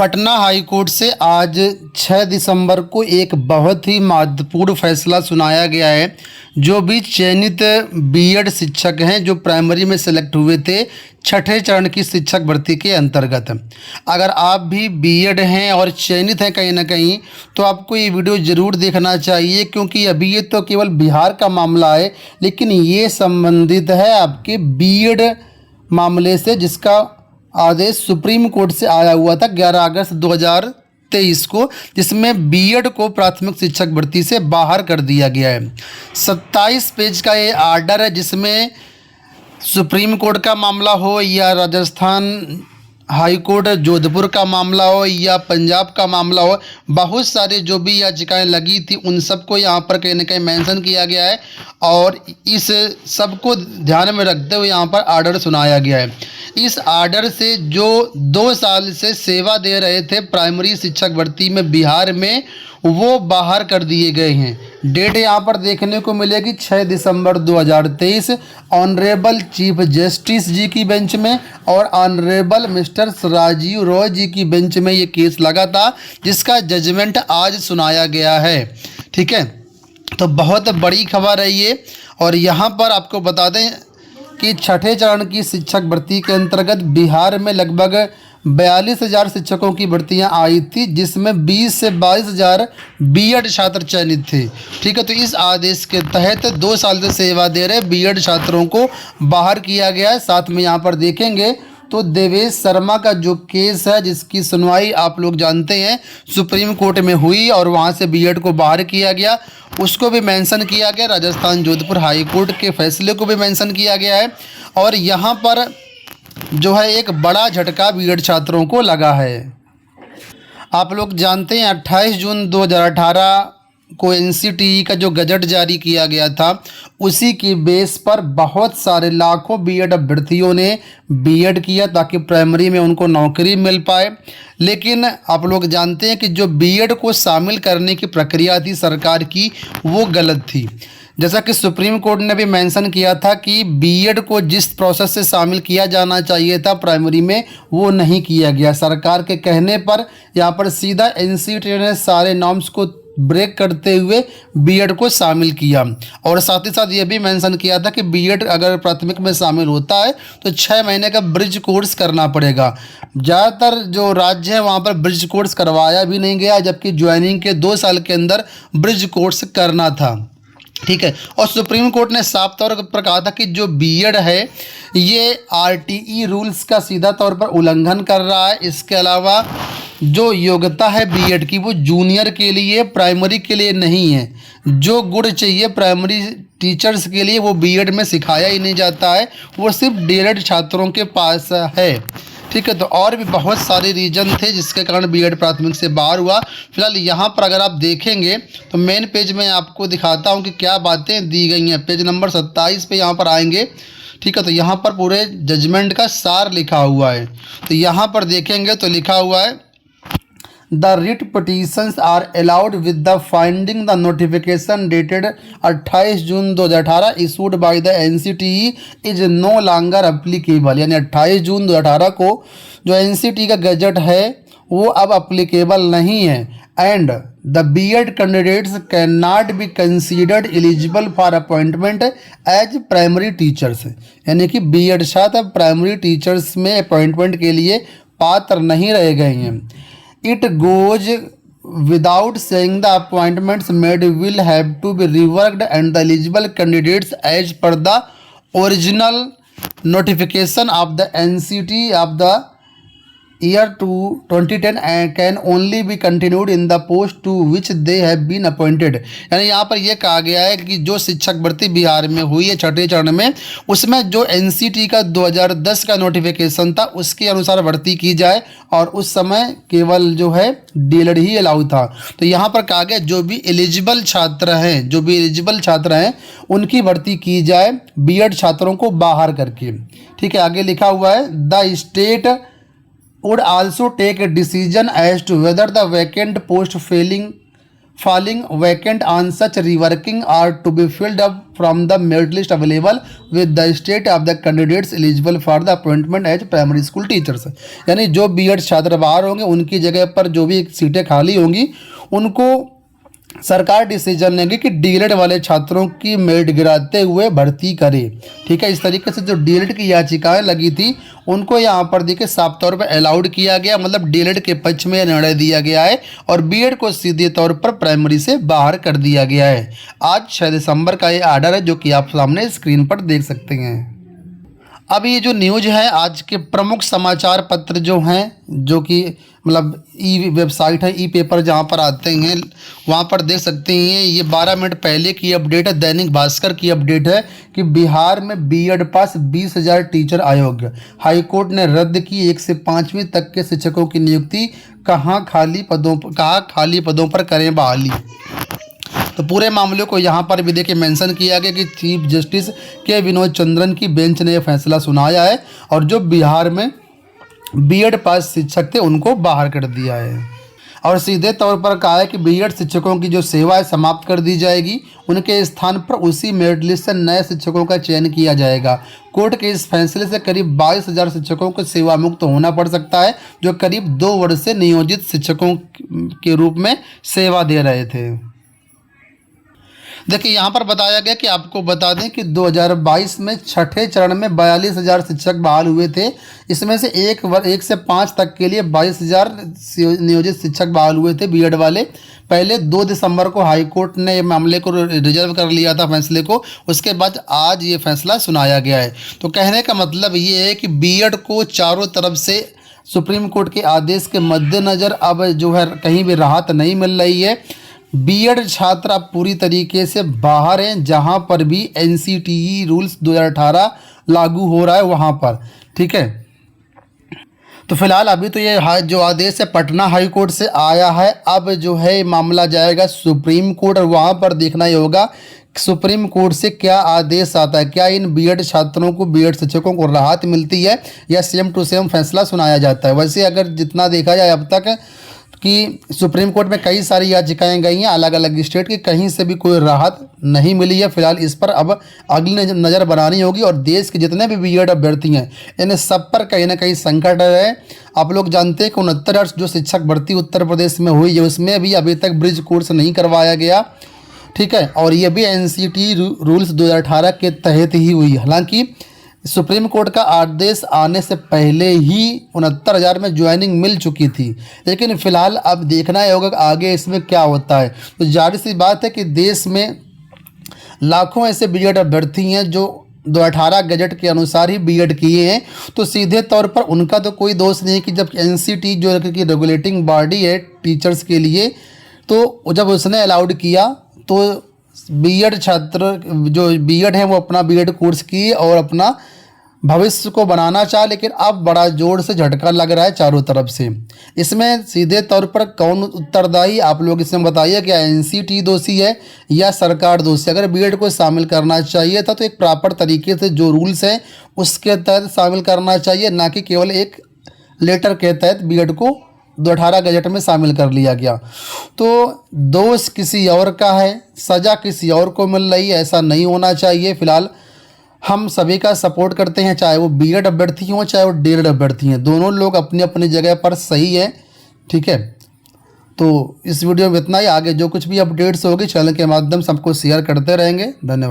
Patna high court से आज 6 दिसंबर को एक बहुत ही महत्वपूर्ण फैसला सुनाया गया है। जो भी चयनित बीएड शिक्षक हैं जो प्राइमरी में सेलेक्ट हुए थे छठे चरण की शिक्षक भर्ती के अंतर्गत, अगर आप भी बीएड हैं और चयनित हैं कहीं ना कहीं, तो आपको ये वीडियो ज़रूर देखना चाहिए, क्योंकि अभी ये तो केवल बिहार का मामला है, लेकिन ये संबंधित है आपके बीएड मामले से, जिसका आदेश सुप्रीम कोर्ट से आया हुआ था 11 अगस्त 2023 को, जिसमें बीएड को प्राथमिक शिक्षक भर्ती से बाहर कर दिया गया है। 27 पेज का ये आर्डर है, जिसमें सुप्रीम कोर्ट का मामला हो या राजस्थान हाई कोर्ट जोधपुर का मामला हो या पंजाब का मामला हो, बहुत सारे जो भी याचिकाएं लगी थी उन सबको यहाँ पर कहीं ना कहीं मेंशन किया गया है और इस सबको ध्यान में रखते हुए यहाँ पर आर्डर सुनाया गया है। इस आर्डर से जो 2 साल से सेवा दे रहे थे प्राइमरी शिक्षक भर्ती में बिहार में, वो बाहर कर दिए गए हैं। डेट यहाँ पर देखने को मिलेगी 6 दिसंबर 2023। ऑनरेबल चीफ जस्टिस जी की बेंच में और ऑनरेबल मिस्टर राजीव रॉय जी की बेंच में ये केस लगा था, जिसका जजमेंट आज सुनाया गया है। ठीक है, तो बहुत बड़ी खबर है ये। और यहाँ पर आपको बता दें कि छठे चरण की शिक्षक भर्ती के अंतर्गत बिहार में लगभग 42,000 शिक्षकों की भर्तियां आई थी, जिसमें 20 से 22,000 बीएड छात्र चयनित थे। ठीक है, तो इस आदेश के तहत 2 साल से सेवा दे रहे बीएड छात्रों को बाहर किया गया है। साथ में यहाँ पर देखेंगे तो देवेश शर्मा का जो केस है, जिसकी सुनवाई आप लोग जानते हैं सुप्रीम कोर्ट में हुई और वहाँ से बीएड को बाहर किया गया, उसको भी मेंशन किया गया। राजस्थान जोधपुर हाई कोर्ट के फैसले को भी मेंशन किया गया है। और यहाँ पर जो है एक बड़ा झटका बीएड छात्रों को लगा है। आप लोग जानते हैं 28 जून 2018 को एनसीटीई का जो गजट जारी किया गया था, उसी की बेस पर बहुत सारे लाखों बीएड अभ्यर्थियों ने बीएड किया ताकि प्राइमरी में उनको नौकरी मिल पाए। लेकिन आप लोग जानते हैं कि जो बीएड को शामिल करने की प्रक्रिया थी सरकार की, वो गलत थी। जैसा कि सुप्रीम कोर्ट ने भी मेंशन किया था कि बीएड को जिस प्रोसेस से शामिल किया जाना चाहिए था प्राइमरी में, वो नहीं किया गया। सरकार के कहने पर यहाँ पर सीधा एनसीटीई ने सारे नॉर्म्स को ब्रेक करते हुए बीएड को शामिल किया। और साथ ही साथ ये भी मेंशन किया था कि बीएड अगर प्राथमिक में शामिल होता है तो 6 महीने का ब्रिज कोर्स करना पड़ेगा। ज़्यादातर जो राज्य है वहाँ पर ब्रिज कोर्स करवाया भी नहीं गया, जबकि ज्वाइनिंग के 2 साल के अंदर ब्रिज कोर्स करना था। ठीक है, और सुप्रीम कोर्ट ने साफ तौर पर कहा था कि जो बीएड है ये आरटीई रूल्स का सीधा तौर पर उल्लंघन कर रहा है। इसके अलावा जो योग्यता है बीएड की, वो जूनियर के लिए, प्राइमरी के लिए नहीं है। जो गुण चाहिए प्राइमरी टीचर्स के लिए वो बीएड में सिखाया ही नहीं जाता है, वो सिर्फ डीएलएड छात्रों के पास है। ठीक है, तो और भी बहुत सारे रीजन थे जिसके कारण बीएड प्राथमिक से बाहर हुआ। फिलहाल यहाँ पर अगर आप देखेंगे तो मेन पेज में आपको दिखाता हूँ कि क्या बातें दी गई हैं। पेज नंबर 27 पे यहाँ पर आएंगे। ठीक है, तो यहाँ पर पूरे जजमेंट का सार लिखा हुआ है। तो यहाँ पर देखेंगे तो लिखा हुआ है, The writ petitions are allowed with the finding the notification dated 28 June 2018 issued by the NCTE is no longer applicable। यानी 28 जून 2018 को जो NCTE का गजट है वो अब अप्लीकेबल नहीं है। And the BEd candidates can not be considered eligible for appointment as primary teachers. यानी कि बीएड छात्र प्राइमरी टीचर्स में अपॉइंटमेंट के लिए पात्र नहीं रह गए हैं। It goes without saying the appointments made will have to be reworked and the eligible candidates as per the original notification of the NCT of the year 2010 and can only be continued in the post to which they have been appointed। यानी यहाँ पर यह कहा गया है कि जो शिक्षक भर्ती बिहार में हुई है छठे चरण में, उसमें जो एनसीटी का 2010 का नोटिफिकेशन था उसके अनुसार भर्ती की जाए, और उस समय केवल जो है डीएलएड ही अलाउ था। तो यहाँ पर कहा गया जो भी एलिजिबल छात्र हैं उनकी भर्ती की जाए बीएड छात्रों को बाहर करके। ठीक है, आगे लिखा हुआ है, the state would also take a decision as to whether the vacant post falling vacant on such reworking are to be filled up from the merit list available with the state of the candidates eligible for the appointment as primary school teachers। यानी जो BEd छात्र बाहर होंगे उनकी जगह पर जो भी सीटें खाली होंगी उनको सरकार डिसीजन लेंगे कि डीएलएड वाले छात्रों की मेरिट गिराते हुए भर्ती करे। ठीक है, इस तरीके से जो डीएलएड की याचिकाएं लगी थी उनको यहाँ पर देखिए साफ तौर पर अलाउड किया गया, मतलब डीएलएड के पक्ष में निर्णय दिया गया है और बीएड को सीधे तौर पर प्राइमरी से बाहर कर दिया गया है। आज 6 दिसंबर का ये ऑर्डर है जो कि आप सामने स्क्रीन पर देख सकते हैं। अब ये जो न्यूज है आज के प्रमुख समाचार पत्र जो हैं, जो कि मतलब ई वेबसाइट है, ई पेपर जहाँ पर आते हैं वहाँ पर देख सकते हैं। ये 12 मिनट पहले की अपडेट है, दैनिक भास्कर की अपडेट है कि बिहार में बीएड पास 20,000 टीचर अयोग्य। हाईकोर्ट ने रद्द की 1 से 5वीं तक के शिक्षकों की नियुक्ति, कहाँ खाली पदों पर करें बहाली। तो पूरे मामले को यहाँ पर भी देखिए मेंशन किया गया कि चीफ जस्टिस के विनोद चंद्रन की बेंच ने यह फैसला सुनाया है और जो बिहार में बीएड पास शिक्षक थे उनको बाहर कर दिया है और सीधे तौर पर कहा है कि बीएड शिक्षकों की जो सेवा है समाप्त कर दी जाएगी, उनके स्थान पर उसी मेरिट लिस्ट से नए शिक्षकों का चयन किया जाएगा। कोर्ट के इस फैसले से करीब 22,000 शिक्षकों को सेवा मुक्त होना पड़ सकता है जो करीब 2 वर्ष से नियोजित शिक्षकों के रूप में सेवा दे रहे थे। देखिए यहाँ पर बताया गया कि आपको बता दें कि 2022 में छठे चरण में 42,000 शिक्षक बहाल हुए थे। इसमें से 1 से 5 तक के लिए 22,000 नियोजित शिक्षक बहाल हुए थे बीएड वाले। पहले 2 दिसंबर को हाई कोर्ट ने ये मामले को रिजर्व कर लिया था फैसले को, उसके बाद आज ये फैसला सुनाया गया है। तो कहने का मतलब ये है कि बीएड को चारों तरफ से सुप्रीम कोर्ट के आदेश के मद्देनज़र अब जो है कहीं भी राहत नहीं मिल रही है। बीएड छात्र अब पूरी तरीके से बाहर हैं, जहां पर भी एनसीटीई रूल्स 2018 लागू हो रहा है वहां पर। ठीक है, तो फिलहाल अभी तो ये जो आदेश है पटना हाई कोर्ट से आया है। अब जो है मामला जाएगा सुप्रीम कोर्ट और वहां पर देखना ही होगा सुप्रीम कोर्ट से क्या आदेश आता है। क्या इन बीएड छात्रों को, बीएड शिक्षकों को राहत मिलती है या सेम टू सेम फैसला सुनाया जाता है। वैसे अगर जितना देखा जाए अब तक कि सुप्रीम कोर्ट में कई सारी याचिकाएं गई हैं अलग अलग स्टेट की, कहीं से भी कोई राहत नहीं मिली है। फिलहाल इस पर अब अगली नज़र बनानी होगी और देश के जितने भी बीएड अभ्यर्थी हैं इन्हें सब पर कहीं ना कहीं संकट है। आप लोग जानते हैं कि 69 जो शिक्षक भर्ती उत्तर प्रदेश में हुई है उसमें भी अभी तक ब्रिज कोर्स नहीं करवाया गया। ठीक है, और ये भी एनसीटी रूल्स 2018 के तहत ही हुई। हालांकि सुप्रीम कोर्ट का आदेश आने से पहले ही 69,000 में ज्वाइनिंग मिल चुकी थी, लेकिन फिलहाल अब देखना होगा कि आगे इसमें क्या होता है। तो जाहिर सी बात है कि देश में लाखों ऐसे बीएड अभ्यर्थी हैं जो 2018 गजट के अनुसार ही बीएड किए हैं, तो सीधे तौर पर उनका तो कोई दोष नहीं कि जब एनसीटी जो कि रेगुलेटिंग बॉडी है टीचर्स के लिए, तो जब उसने अलाउड किया तो बीएड छात्र जो बीएड है वो अपना बीएड कोर्स किए और अपना भविष्य को बनाना चाहा, लेकिन अब बड़ा जोर से झटका लग रहा है चारों तरफ से। इसमें सीधे तौर पर कौन उत्तरदायी, आप लोग इसमें बताइए, क्या एनसीटी दोषी है या सरकार दोषी। अगर बीएड को शामिल करना चाहिए था तो एक प्रॉपर तरीके से जो रूल्स हैं उसके तहत शामिल करना चाहिए, ना कि केवल एक लेटर के तहत बीएड को 2018 गजट में शामिल कर लिया गया। तो दोष किसी और का है, सज़ा किसी और को मिल रही है, ऐसा नहीं होना चाहिए। फिलहाल हम सभी का सपोर्ट करते हैं, चाहे वो बीएड अभ्यर्थी हों चाहे वो डीएलएड अभ्यर्थी हैं, दोनों लोग अपनी अपनी जगह पर सही है। ठीक है, तो इस वीडियो में इतना ही। आगे जो कुछ भी अपडेट्स होगी चैनल के माध्यम से सबको शेयर करते रहेंगे। धन्यवाद।